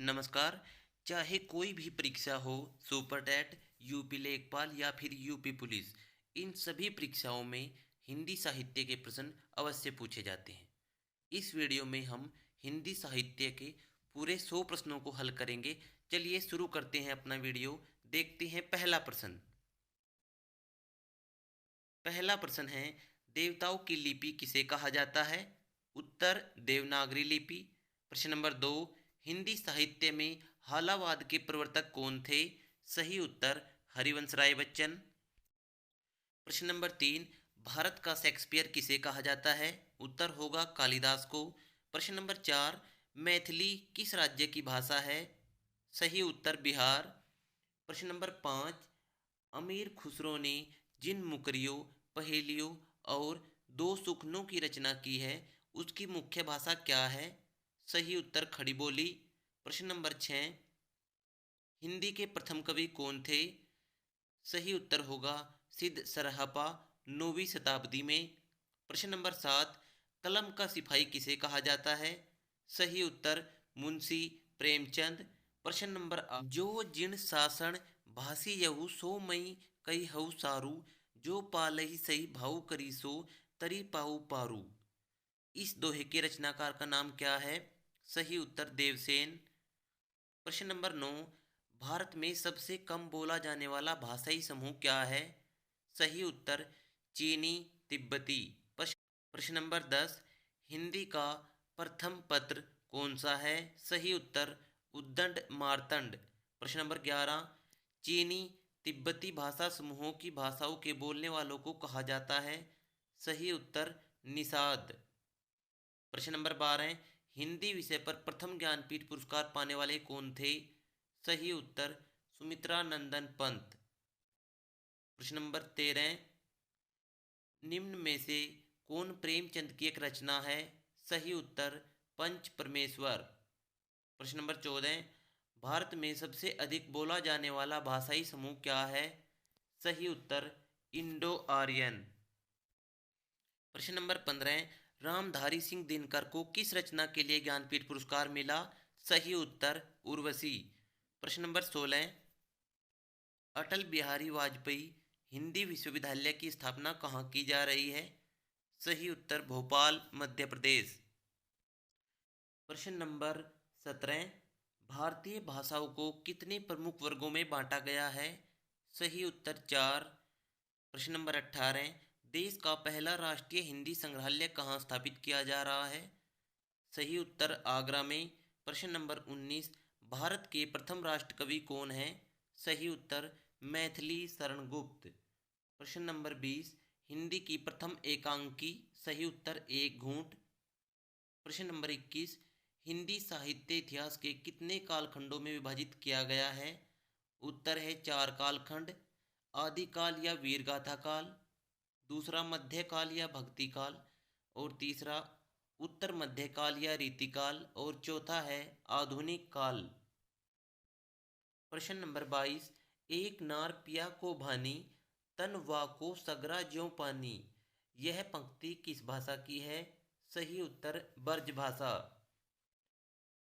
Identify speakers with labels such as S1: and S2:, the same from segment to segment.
S1: नमस्कार। चाहे कोई भी परीक्षा हो, सुपर टेट, यूपी लेखपाल या फिर यूपी पुलिस, इन सभी परीक्षाओं में हिंदी साहित्य के प्रश्न अवश्य पूछे जाते हैं। इस वीडियो में हम हिंदी साहित्य के पूरे 100 प्रश्नों को हल करेंगे। चलिए शुरू करते हैं अपना वीडियो। देखते हैं पहला प्रश्न। पहला प्रश्न है, देवताओं की लिपि किसे कहा जाता है? उत्तर, देवनागरी लिपि। प्रश्न नंबर 2, हिंदी साहित्य में हालावाद के प्रवर्तक कौन थे? सही उत्तर, हरिवंश राय बच्चन। प्रश्न नंबर 3, भारत का शेक्सपियर किसे कहा जाता है? उत्तर होगा कालिदास को। प्रश्न नंबर 4, मैथिली किस राज्य की भाषा है? सही उत्तर, बिहार। प्रश्न नंबर 5, अमीर खुसरो ने जिन मुकरियों, पहेलियों और दो सुखनों की रचना की है, उसकी मुख्य भाषा क्या है? सही उत्तर, खड़ी बोली। प्रश्न नंबर 6, हिंदी के प्रथम कवि कौन थे? सही उत्तर होगा सिद्ध सरहपा, 9वीं शताब्दी में। प्रश्न नंबर 7, कलम का सिपाही किसे कहा जाता है? सही उत्तर, मुंशी प्रेमचंद। प्रश्न नंबर 8, जो जिन शासन भासी यहू सो मई कई हऊ सारू, जो पालही सही भाऊ करी सो तरी पाऊ पारू। इस दोहे के रचनाकार का नाम क्या है? सही उत्तर, देवसेन। प्रश्न नंबर 9, भारत में सबसे कम बोला जाने वाला भाषाई समूह क्या है? सही उत्तर, चीनी तिब्बती। प्रश्न नंबर 10, हिंदी का प्रथम पत्र कौन सा है? सही उत्तर, उद्दंड मार्तंड। प्रश्न नंबर 11, चीनी तिब्बती भाषा समूहों की भाषाओं के बोलने वालों को कहा जाता है? सही उत्तर, निषाद। प्रश्न नंबर 12, हिंदी विषय पर प्रथम ज्ञानपीठ पुरस्कार पाने वाले कौन थे? सही उत्तर, सुमित्रा नंदन पंत। प्रश्न नंबर 13, निम्न में से कौन प्रेमचंद की एक रचना है? सही उत्तर, पंच परमेश्वर। प्रश्न नंबर 14, भारत में सबसे अधिक बोला जाने वाला भाषाई समूह क्या है? सही उत्तर, इंडो आर्यन। प्रश्न नंबर 15, रामधारी सिंह दिनकर को किस रचना के लिए ज्ञानपीठ पुरस्कार मिला? सही उत्तर, उर्वशी। प्रश्न नंबर 16, अटल बिहारी वाजपेयी हिंदी विश्वविद्यालय की स्थापना कहाँ की जा रही है? सही उत्तर, भोपाल, मध्य प्रदेश। प्रश्न नंबर 17, भारतीय भाषाओं को कितने प्रमुख वर्गों में बांटा गया है? सही उत्तर, 4। प्रश्न नंबर 18, देश का पहला राष्ट्रीय हिंदी संग्रहालय कहाँ स्थापित किया जा रहा है? सही उत्तर, आगरा में। प्रश्न नंबर 19, भारत के प्रथम राष्ट्रकवि कौन हैं? सही उत्तर, मैथिली शरण गुप्त। प्रश्न नंबर 20, हिंदी की प्रथम एकांकी? सही उत्तर, एक घूंट। प्रश्न नंबर 21, हिंदी साहित्य इतिहास के कितने कालखंडों में विभाजित किया गया है? उत्तर है 4 कालखंड। आदिकाल या वीरगाथा काल, दूसरा मध्यकाल या भक्तिकाल, और तीसरा उत्तर मध्यकाल या रीतिकाल, और चौथा है आधुनिक काल। प्रश्न नंबर 22, एक नार पिया को भानी, तन वाको सगरा ज्यों पानी। यह पंक्ति किस भाषा की है? सही उत्तर, ब्रज भाषा।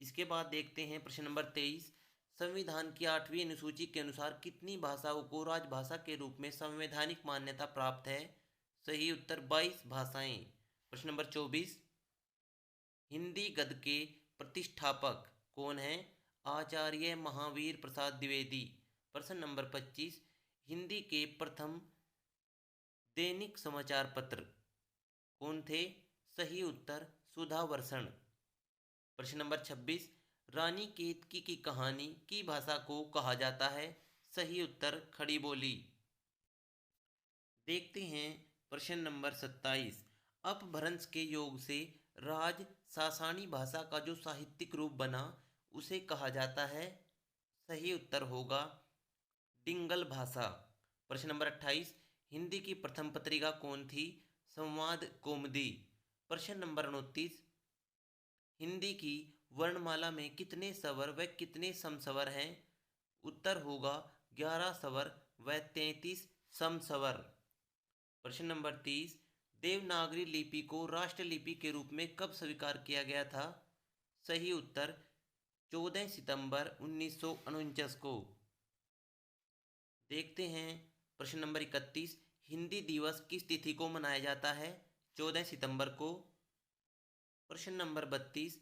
S1: इसके बाद देखते हैं प्रश्न नंबर 23, संविधान की 8वीं अनुसूची के अनुसार कितनी भाषाओं को राजभाषा के रूप में संवैधानिक मान्यता प्राप्त है? सही उत्तर, 22 भाषाएं। प्रश्न नंबर 24, हिंदी गद्य के प्रतिष्ठापक कौन हैं? आचार्य महावीर प्रसाद द्विवेदी। प्रश्न नंबर 25, हिंदी के प्रथम दैनिक समाचार पत्र कौन थे? सही उत्तर, सुधा वर्षण। प्रश्न नंबर 26, रानी केतकी की कहानी की भाषा को कहा जाता है? सही उत्तर, खड़ी बोली। देखते हैं प्रश्न नंबर 27, अपभ्रंश के योग से राज सासानी भाषा का जो साहित्यिक रूप बना, उसे कहा जाता है? सही उत्तर होगा डिंगल भाषा। प्रश्न नंबर 28, हिंदी की प्रथम पत्रिका कौन थी? संवाद कौमुदी। प्रश्न नंबर 29, हिंदी की वर्णमाला में कितने स्वर व कितने समस्वर हैं? उत्तर होगा 11 स्वर व 33 समस्वर। प्रश्न नंबर 30, देवनागरी लिपि को राष्ट्रलिपि के रूप में कब स्वीकार किया गया था? सही उत्तर, 14 सितंबर 1949 को। देखते हैं प्रश्न नंबर 31, हिंदी दिवस किस तिथि को मनाया जाता है? 14 सितंबर को। प्रश्न नंबर 32,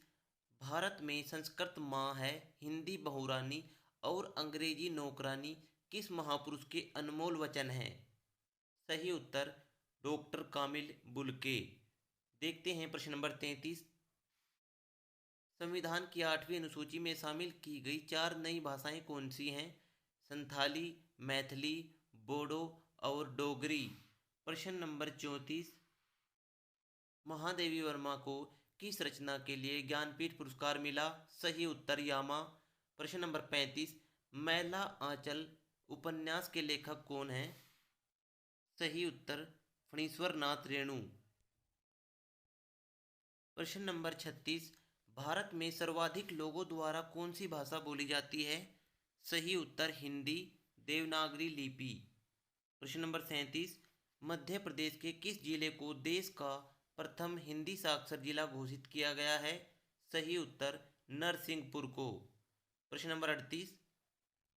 S1: भारत में संस्कृत माँ है, हिंदी बहुरानी और अंग्रेजी नौकरानी किस महापुरुष के अनमोल वचन हैं? सही उत्तर डॉक्टर कामिल बुल्के। देखते हैं प्रश्न नंबर 33, संविधान की 8वीं अनुसूची में शामिल की गई 4 नई भाषाएं कौन सी हैं? संथाली, मैथिली, बोडो और डोगरी। प्रश्न नंबर 34, महादेवी वर्मा को किस रचना के लिए ज्ञानपीठ पुरस्कार मिला? सही उत्तर यामा। प्रश्न नंबर 35, मैला आंचल उपन्यास के लेखक कौन हैं? सही उत्तर फणीश्वर नाथ रेणु। प्रश्न नंबर 36, भारत में सर्वाधिक लोगों द्वारा कौन सी भाषा बोली जाती है? सही उत्तर हिंदी देवनागरी लिपि। प्रश्न नंबर 37, मध्य प्रदेश के किस जिले को देश का प्रथम हिंदी साक्षर जिला घोषित किया गया है? सही उत्तर नरसिंहपुर को। प्रश्न नंबर 38,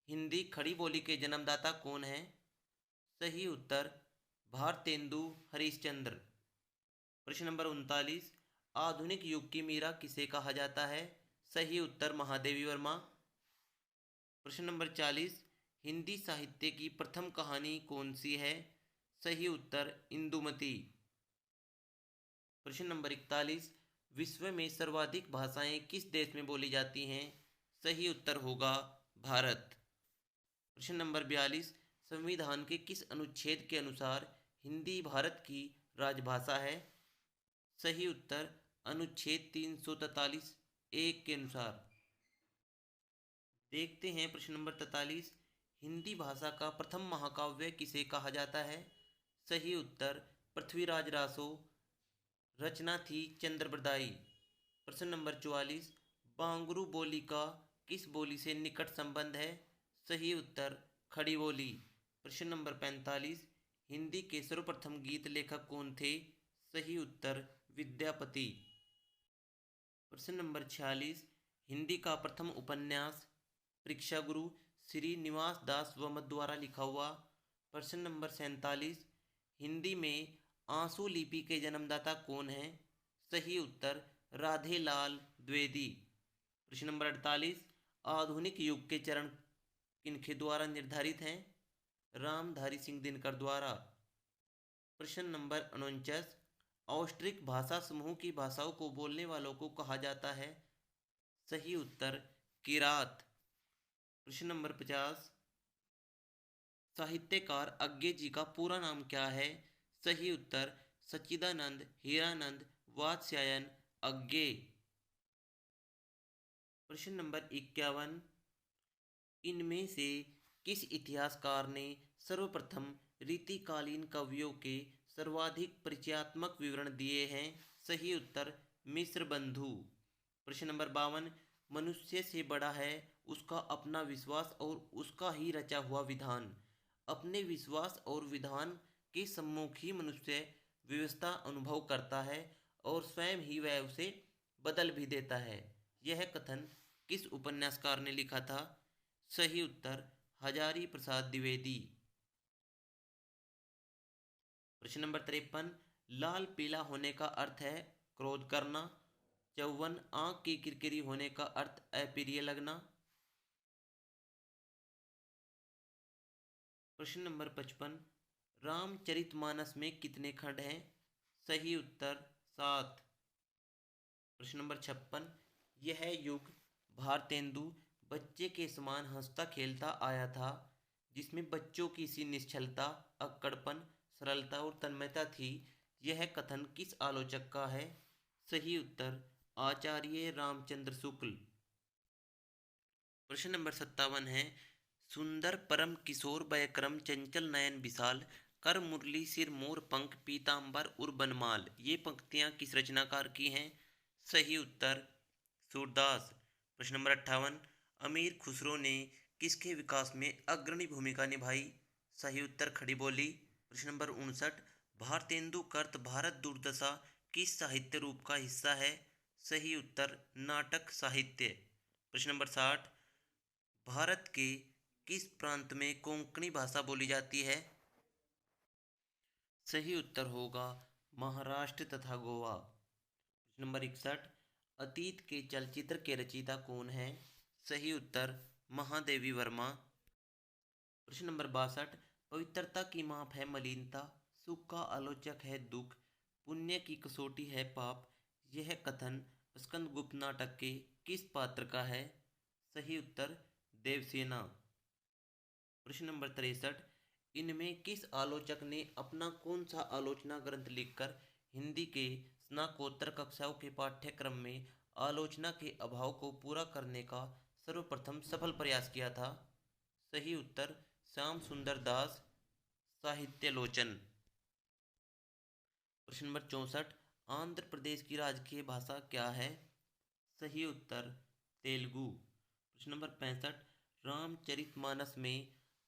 S1: हिंदी खड़ी बोली के जन्मदाता कौन है? सही उत्तर भारतेंदु हरिश्चंद्र। प्रश्न नंबर 39, आधुनिक युग की मीरा किसे कहा जाता है? सही उत्तर महादेवी वर्मा। प्रश्न नंबर 40, हिंदी साहित्य की प्रथम कहानी कौन सी है? सही उत्तर इंदुमती। प्रश्न नंबर 41, विश्व में सर्वाधिक भाषाएं किस देश में बोली जाती हैं? सही उत्तर होगा भारत। प्रश्न नंबर 42, संविधान के किस अनुच्छेद के अनुसार हिंदी भारत की राजभाषा है? सही उत्तर अनुच्छेद 343 एक के अनुसार। देखते हैं प्रश्न नंबर 43, हिंदी भाषा का प्रथम महाकाव्य किसे कहा जाता है? सही उत्तर पृथ्वीराज रासो। रचना थी चंद्रबरदाई। प्रश्न नंबर 44, बांगरू बोली का किस बोली से निकट संबंध है? सही उत्तर खड़ी बोली। प्रश्न नंबर 45, हिंदी के सर्वप्रथम गीत लेखक कौन थे? सही उत्तर विद्यापति। प्रश्न नंबर 46, हिंदी का प्रथम उपन्यास परीक्षा गुरु श्री निवास दास वमत द्वारा लिखा हुआ। प्रश्न नंबर 47, हिंदी में आंसू लिपि के जन्मदाता कौन है? सही उत्तर राधे लाल द्विवेदी। प्रश्न नंबर 48, आधुनिक युग के चरण किनके द्वारा निर्धारित हैं? रामधारी सिंह दिनकर द्वारा। प्रश्न नंबर 49, ऑस्ट्रिक भाषा समूह की भाषाओं को बोलने वालों को कहा जाता है? सही उत्तर किरात। प्रश्न नंबर 50, साहित्यकार अज्ञे जी का पूरा नाम क्या है? सही उत्तर सच्चिदानंद हीरानंद वात्स्यायन अज्ञे। प्रश्न नंबर 51, इनमें से किस इतिहासकार ने सर्वप्रथम रीतिकालीन कवियों के सर्वाधिक परिचयात्मक विवरण दिए हैं? सही उत्तर मिश्र बंधु। प्रश्न नंबर 52, मनुष्य से बड़ा है उसका अपना विश्वास और उसका ही रचा हुआ विधान। अपने विश्वास और विधान के सम्मुख ही मनुष्य व्यवस्था अनुभव करता है और स्वयं ही वह उसे बदल भी देता है। यह कथन किस उपन्यासकार ने लिखा था? सही उत्तर हजारी प्रसाद द्विवेदी। प्रश्न नंबर 53, लाल पीला होने का अर्थ है क्रोध करना। 54, आंख की किरकिरी होने का अर्थ अप्रिय लगना। प्रश्न नंबर 55, रामचरितमानस में कितने खंड हैं? सही उत्तर 7। प्रश्न नंबर 56, यह युग भारतेंदु बच्चे के समान हंसता खेलता आया था, जिसमें बच्चों की सी निश्चलता, अक्कड़पन, सरलता और तन्मयता थी। यह कथन किस आलोचक का है? सही उत्तर आचार्य रामचंद्र शुक्ल। प्रश्न नंबर 57 है, सुंदर परम किशोर वयक्रम चंचल नयन विशाल कर मुरली सिर मोर पंख पीताम्बर उर बनमाल। ये पंक्तियां किस रचनाकार की हैं? सही उत्तर सूरदास। प्रश्न नंबर 58, अमीर खुसरो ने किसके विकास में अग्रणी भूमिका निभाई? सही उत्तर खड़ी बोली। प्रश्न नंबर 59, भारतेंदु कर्त भारत दुर्दशा किस साहित्य रूप का हिस्सा है? सही उत्तर नाटक साहित्य। प्रश्न नंबर 60, भारत के किस प्रांत में कोंकणी भाषा बोली जाती है? सही उत्तर होगा महाराष्ट्र तथा गोवा। प्रश्न नंबर 61, अतीत के चलचित्र के रचयिता कौन है? सही उत्तर महादेवी वर्मा। प्रश्न नंबर 62, पवित्रता की माप है मलिनता, सुख का आलोचक है दुख, पुण्य की कसौटी है पाप, यह कथन स्कंदगुप्त नाटक के किस पात्र का है? सही उत्तर देवसेना। प्रश्न नंबर 63, इनमें किस आलोचक ने अपना कौन सा आलोचना ग्रंथ लिखकर हिंदी के स्नाकोत्तर कक्षाओं के पाठ्यक्रम में आलोचना के अभाव को पूरा करने का सर्वप्रथम सफल प्रयास किया था? सही उत्तर श्याम सुंदर दास साहित्यालोचन। प्रश्न नंबर 64, आंध्र प्रदेश की राजकीय भाषा क्या है? सही उत्तर तेलुगु। प्रश्न नंबर 65, रामचरितमानस में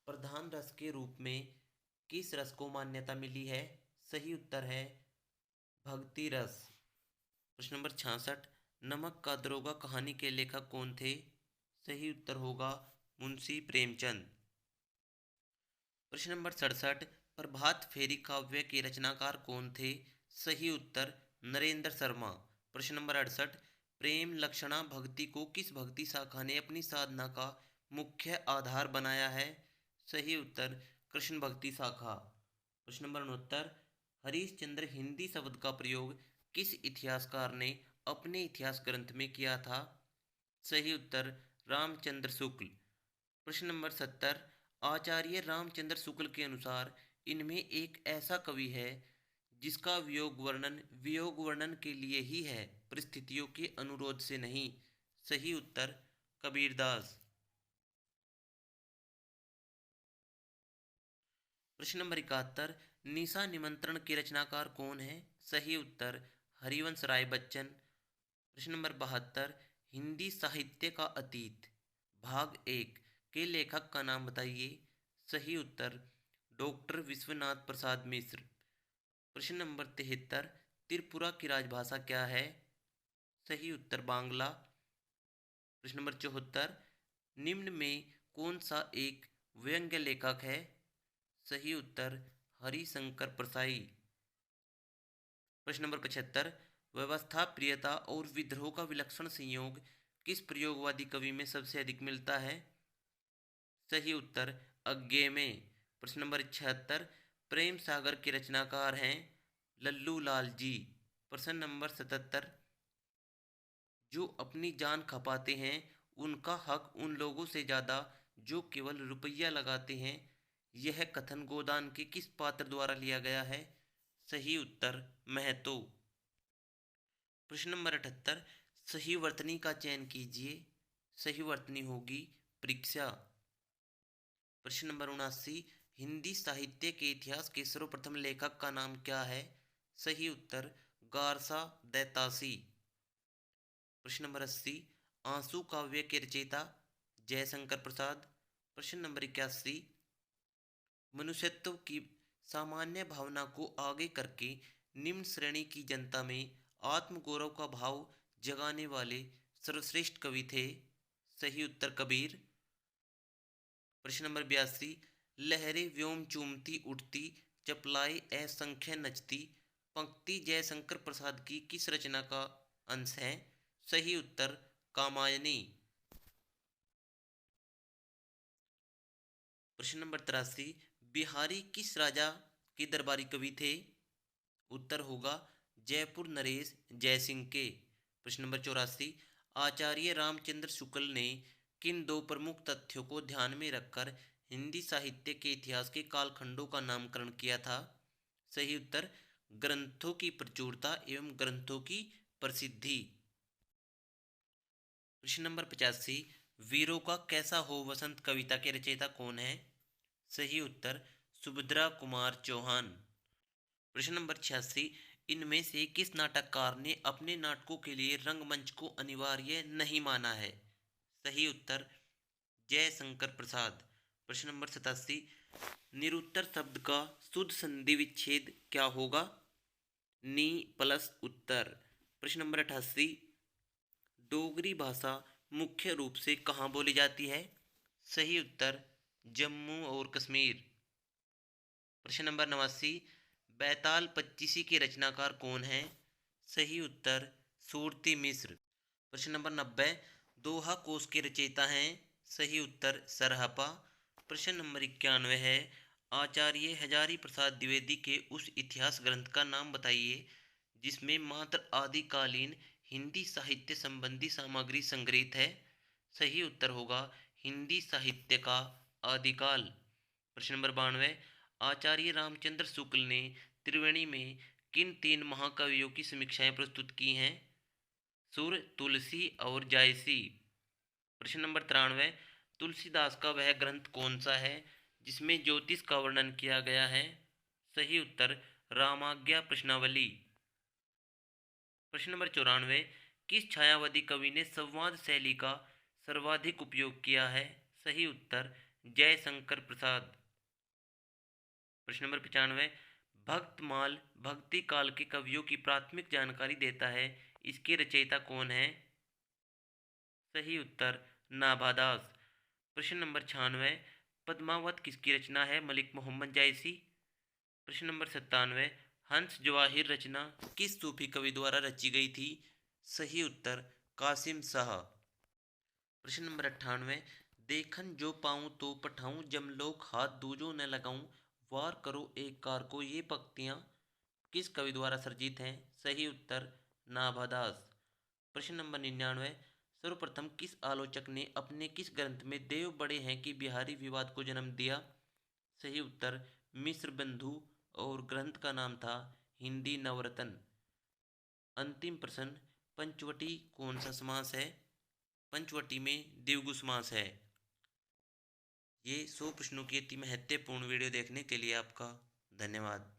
S1: प्रधान रस के रूप में किस रस को मान्यता मिली है? सही उत्तर है भक्ति रस। प्रश्न नंबर 66, नमक का दरोगा कहानी के लेखक कौन थे? सही उत्तर होगा मुंशी प्रेमचंद। प्रश्न नंबर 67, प्रभात फेरी काव्य के रचनाकार कौन थे? सही उत्तर नरेंद्र शर्मा। प्रश्न नंबर 68, प्रेम लक्षणा भक्ति को किस भक्ति शाखा ने अपनी साधना का मुख्य आधार बनाया है? सही उत्तर कृष्ण भक्ति शाखा। प्रश्न नंबर 69, हरिश्चंद्र हिंदी शब्द का प्रयोग किस इतिहासकार ने अपने इतिहास ग्रंथ में किया था? सही उत्तर रामचंद्र शुक्ल। प्रश्न नंबर 70, आचार्य रामचंद्र शुक्ल के अनुसार इनमें एक ऐसा कवि है जिसका वियोग वर्णन के लिए ही है, परिस्थितियों के अनुरोध से नहीं। सही उत्तर कबीरदास। प्रश्न नंबर 71, निशा निमंत्रण के रचनाकार कौन है? सही उत्तर हरिवंश राय बच्चन। प्रश्न नंबर 72, हिंदी साहित्य का अतीत भाग 1 के लेखक का नाम बताइए। सही उत्तर डॉक्टर विश्वनाथ प्रसाद मिश्र। प्रश्न नंबर 73, त्रिपुरा की राजभाषा क्या है? सही उत्तर बांग्ला। प्रश्न नंबर 74, निम्न में कौन सा एक व्यंग्य लेखक है? सही उत्तर हरिशंकर परसाई। प्रश्न नंबर 75, व्यवस्था प्रियता और विद्रोह का विलक्षण संयोग किस प्रयोगवादी कवि में सबसे अधिक मिलता है? सही उत्तर अज्ञे में। प्रश्न नंबर 76, प्रेम सागर के रचनाकार हैं लल्लू लाल जी। प्रश्न नंबर 77, जो अपनी जान खपाते हैं उनका हक उन लोगों से ज़्यादा जो केवल रुपया लगाते हैं, यह कथन गोदान के किस पात्र द्वारा लिया गया है? सही उत्तर महतो। प्रश्न नंबर 78, सही वर्तनी का चयन कीजिए। सही वर्तनी होगी परीक्षा। प्रश्न नंबर 79, हिंदी साहित्य के इतिहास के सर्वप्रथम लेखक का नाम क्या है? सही उत्तर गारसा दैतासी। प्रश्न नंबर 80, आंसू काव्य के रचयिता जयशंकर प्रसाद। प्रश्न नंबर 81, मनुष्यत्व की सामान्य भावना को आगे करके निम्न श्रेणी की जनता में आत्मगौरव का भाव जगाने वाले सर्वश्रेष्ठ कवि थे? सही उत्तर कबीर। प्रश्न नंबर 82, लहरें व्योम चूमती उठती चपलाई असंख्य नचती, पंक्ति जयशंकर प्रसाद की किस रचना का अंश है? सही उत्तर कामायनी। प्रश्न नंबर 83, बिहारी किस राजा के दरबारी कवि थे? उत्तर होगा जयपुर नरेश जयसिंह के। प्रश्न नंबर 84, आचार्य रामचंद्र शुक्ल ने किन दो प्रमुख तथ्यों को ध्यान में रखकर हिंदी साहित्य के इतिहास के कालखंडों का नामकरण किया था? सही उत्तर ग्रंथों की प्रचुरता एवं ग्रंथों की प्रसिद्धि। प्रश्न नंबर 85, वीरों का कैसा हो वसंत कविता के रचयिता कौन है? सही उत्तर सुभद्रा कुमार चौहान। प्रश्न नंबर 86, इनमें से किस नाटककार ने अपने नाटकों के लिए रंगमंच को अनिवार्य नहीं माना है? सही उत्तर जयशंकर प्रसाद। प्रश्न नंबर 87, निरुत्तर शब्द का शुद्ध संधि विच्छेद क्या होगा? नी प्लस उत्तर। प्रश्न नंबर 88, डोगरी भाषा मुख्य रूप से कहाँ बोली जाती है? सही उत्तर जम्मू और कश्मीर। प्रश्न नंबर 89, बैताल पच्चीसी के रचनाकार कौन है? सही उत्तर सूरती मिश्र। प्रश्न नंबर 90, दोहा कोश के रचयिता हैं? सही उत्तर सरहपा। प्रश्न नंबर 91 है, आचार्य हजारी प्रसाद द्विवेदी के उस इतिहास ग्रंथ का नाम बताइए जिसमें मात्र आदिकालीन हिंदी साहित्य संबंधी सामग्री संग्रहित है। सही उत्तर होगा हिंदी साहित्य का आदिकाल। प्रश्न नंबर 92, आचार्य रामचंद्र शुक्ल ने त्रिवेणी में किन तीन महाकाव्यों की समीक्षाएं प्रस्तुत की हैं? सुर, तुलसी और जायसी। प्रश्न नंबर 93, तुलसीदास का वह ग्रंथ कौन सा है जिसमें ज्योतिष का वर्णन किया गया है? सही उत्तर रामाज्ञा प्रश्नावली। प्रश्न नंबर 94, किस छायावादी कवि ने संवाद शैली का सर्वाधिक उपयोग किया है? सही उत्तर जयशंकर प्रसाद। प्रश्न नंबर 95, भक्तमाल भक्ति काल के कवियों की प्राथमिक जानकारी देता है, इसके रचयिता कौन है? सही उत्तर नाभादास। प्रश्न नंबर 96, पद्मावत किसकी रचना है? मलिक मोहम्मद जायसी। प्रश्न नंबर 97, हंस जवाहिर रचना किस सूफी कवि द्वारा रची गई थी? सही उत्तर कासिम शाह। प्रश्न नंबर 98, देखन जो पाऊँ तो पठाऊँ जमलोक हाथ दूजों न लगाऊँ वार करो एक कार को, ये पंक्तियाँ किस कवि द्वारा सर्जित हैं? सही उत्तर नाभादास। प्रश्न नंबर 99, सर्वप्रथम किस आलोचक ने अपने किस ग्रंथ में देव बड़े हैं कि बिहारी विवाद को जन्म दिया? सही उत्तर मिश्र बंधु, और ग्रंथ का नाम था हिंदी नवरत्न। अंतिम प्रश्न, पंचवटी कौन सा समास है? पंचवटी में द्विगु समास है। ये 100 प्रश्नों की अति महत्वपूर्ण वीडियो देखने के लिए आपका धन्यवाद।